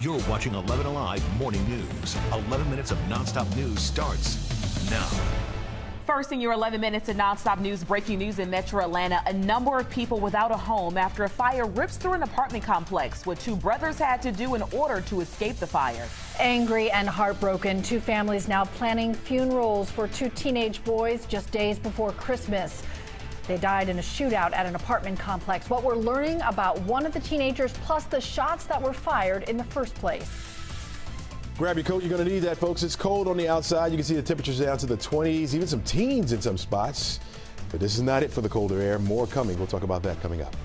You're watching 11 Alive Morning News. 11 minutes of nonstop news starts now. First in your 11 minutes of nonstop news, breaking news in Metro Atlanta. A number of people without a home after a fire rips through an apartment complex. What two brothers had to do in order to escape the fire. Angry and heartbroken, two families now planning funerals for two teenage boys just days before Christmas. They died in a shootout at an apartment complex. What we're learning about one of the teenagers, plus the shots that were fired in the first place. Grab your coat, you're going to need that, folks. It's cold on the outside. You can see the temperatures down to the 20s, even some teens in some spots. But this is not it for the colder air. More coming. We'll talk about that coming up.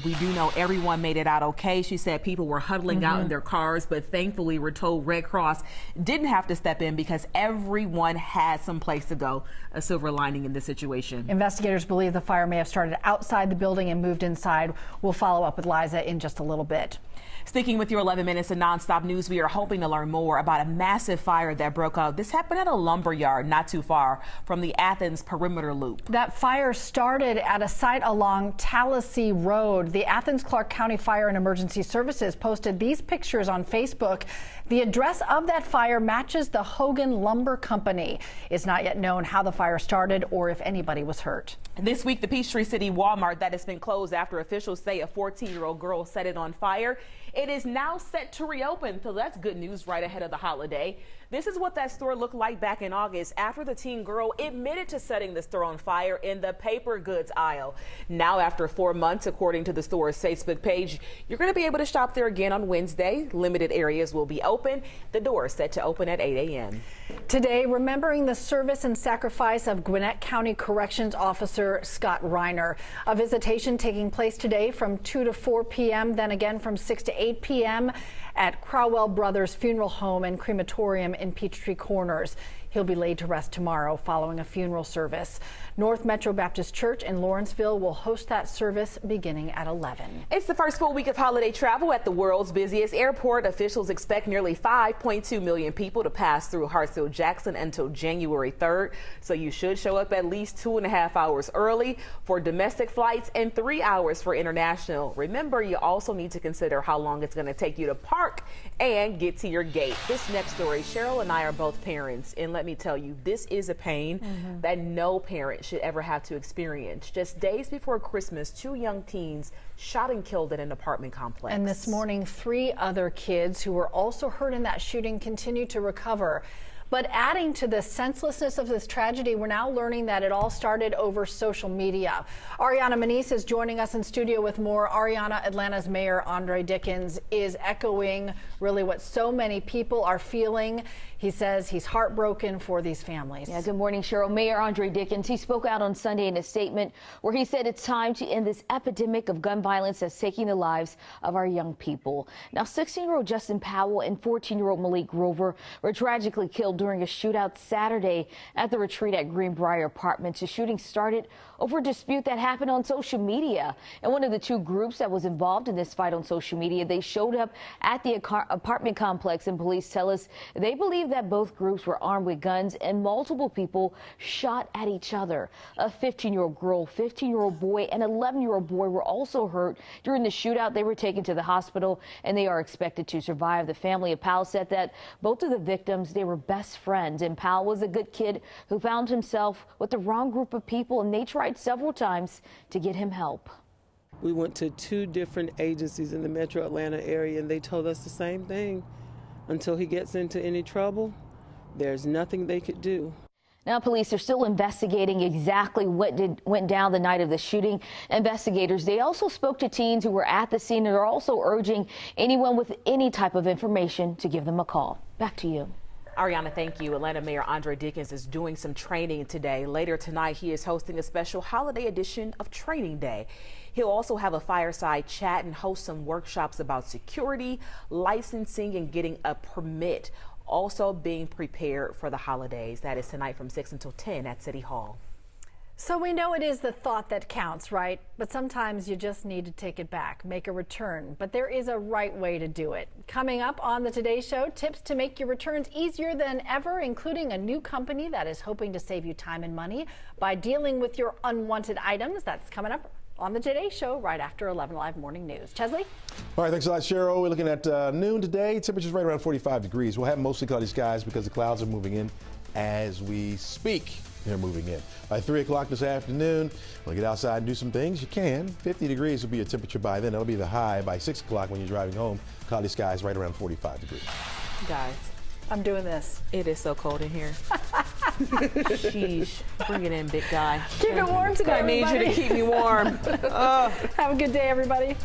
We do know everyone made it out okay. She said people were huddling out in their cars, but thankfully we're told Red Cross didn't have to step in because everyone had some place to go. A silver lining in this situation. Investigators believe the fire may have started outside the building and moved inside. We'll follow up with Liza in just a little bit. Sticking with your 11 minutes of nonstop news, we are hoping to learn more about a massive fire that broke out. This happened at a lumber yard not too far from the Athens perimeter loop. That fire started at a site along Tallahassee Road. The Athens Clarke County Fire and Emergency Services posted these pictures on Facebook. The address of that fire matches the Hogan Lumber Company. It's not yet known how the fire started or if anybody was hurt. This week, the Peachtree City Walmart that has been closed after officials say a 14-year-old girl set it on fire. It is now set to reopen, so that's good news right ahead of the holiday. This is what that store looked like back in August after the teen girl admitted to setting the store on fire in the paper goods aisle. Now, after 4 months, according to the store's Facebook page, you're going to be able to shop there again on Wednesday. Limited areas will be open. The door is set to open at 8 a.m. Today, remembering the service and sacrifice of Gwinnett County Corrections Officer Scott Riner. A visitation taking place today from 2 to 4 p.m., then again from 6 to 8 p.m. at Crowell Brothers Funeral Home and Crematorium in Peachtree Corners. He'll be laid to rest tomorrow following a funeral service. North Metro Baptist Church in Lawrenceville will host that service beginning at 11. It's the first full week of holiday travel at the world's busiest airport. Officials expect nearly 5.2 million people to pass through Hartsfield-Jackson until January 3rd. So you should show up at least 2.5 hours early for domestic flights and 3 hours for international. Remember, you also need to consider how long it's going to take you to park and get to your gate. This next story, Cheryl and I are both parents, and let me tell you, this is a pain that no parent should ever have to experience. Just days before Christmas, two young teens shot and killed in an apartment complex. And this morning, 3 other kids who were also hurt in that shooting continue to recover. But adding to the senselessness of this tragedy, we're now learning that it all started over social media. Ariana Manise is joining us in studio with more. Ariana, Atlanta's Mayor Andre Dickens is echoing really what so many people are feeling. He says he's heartbroken for these families. Yeah, good morning, Cheryl. Mayor Andre Dickens, he spoke out on Sunday in a statement where he said it's time to end this epidemic of gun violence that's taking the lives of our young people. Now, 16-year-old Justin Powell and 14-year-old Malik Grover were tragically killed during a shootout Saturday at the retreat at Greenbrier Apartments. The shooting started over a dispute that happened on social media. And one of the two groups that was involved in this fight on social media, they showed up at the apartment complex, and police tell us they believe that both groups were armed with guns and multiple people shot at each other. A 15-year-old girl, 15-year-old boy, and 11-year-old boy were also hurt during the shootout. They were taken to the hospital and they are expected to survive. The family of Powell said that both of the victims, they were best friends, and Powell was a good kid who found himself with the wrong group of people, and they tried several times to get him help. We went to 2 different agencies in the Metro Atlanta area, and they told us the same thing. Until he gets into any trouble, there's nothing they could do. Now, police are still investigating exactly what went down the night of the shooting. Investigators, they also spoke to teens who were at the scene and are also urging anyone with any type of information to give them a call. Back to you. Ariana, thank you. Atlanta Mayor Andre Dickens is doing some training today. Later tonight, he is hosting a special holiday edition of Training Day. He'll also have a fireside chat and host some workshops about security, licensing, and getting a permit. Also being prepared for the holidays. That is tonight from 6 until 10 at City Hall. So we know it is the thought that counts, right? But sometimes you just need to take it back, make a return. But there is a right way to do it. Coming up on the Today Show, tips to make your returns easier than ever, including a new company that is hoping to save you time and money by dealing with your unwanted items. That's coming up on the Today Show right after 11 Live Morning News. Chesley? All right, thanks a lot, Cheryl. We're looking at noon today. Temperatures right around 45 degrees. We'll have mostly cloudy skies because the clouds are moving in as we speak. They're moving in. By 3 o'clock this afternoon, we'll get outside and do some things. You can. 50 degrees will be your temperature by then. That'll be the high by 6 o'clock when you're driving home. Cloudy skies right around 45 degrees. Guys, I'm doing this. it is so cold in here. Sheesh. Bring it in, big guy. Keep it warm today, I need you to everybody. keep me warm. Have a good day, everybody.